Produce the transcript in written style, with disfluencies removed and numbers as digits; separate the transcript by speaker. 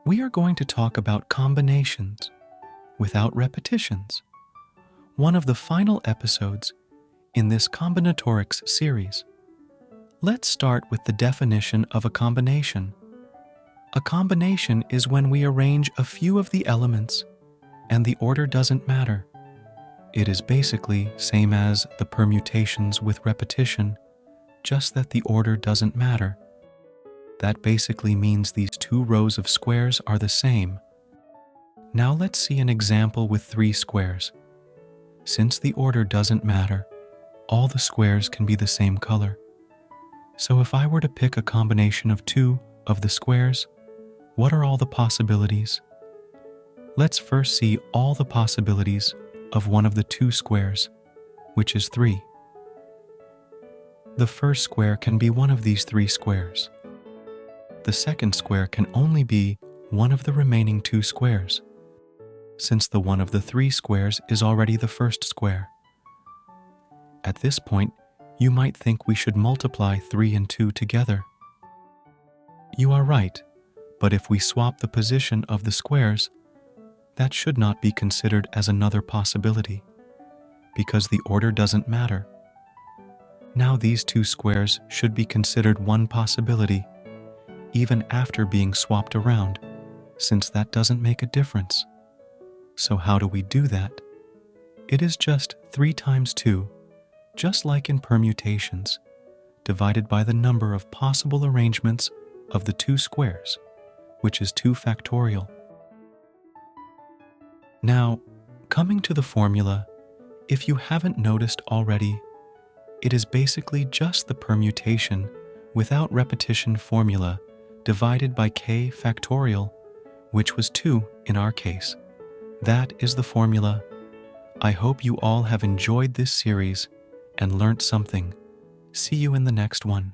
Speaker 1: we are going to talk about combinations without repetitions, one of the final episodes in this Combinatorics series. Let's start with the definition of a combination. A combination is when we arrange a few of the elements and the order doesn't matter. It is basically same as the permutations with repetition, just that the order doesn't matter. That basically means these two rows of squares are the same. Now let's see an example with 3 squares. Since the order doesn't matter, all the squares can be the same color. So if I were to pick a combination of 2 of the squares, what are all the possibilities? Let's first see all the possibilities of one of the 2 squares, which is 3. The first square can be one of these 3 squares. The second square can only be one of the remaining 2 squares, since the one of the 3 squares is already the first square. At this point, you might think we should multiply 3 and 2 together. You are right, but if we swap the position of the squares, that should not be considered as another possibility, because the order doesn't matter. Now these 2 squares should be considered one possibility, even after being swapped around, since that doesn't make a difference. So how do we do that? It is just 3 times 2, just like in permutations, divided by the number of possible arrangements of the 2 squares, which is 2 factorial. Now, coming to the formula, if you haven't noticed already, it is basically just the permutation without repetition formula divided by k factorial, which was 2 in our case. That is the formula. I hope you all have enjoyed this series and learnt something. See you in the next one.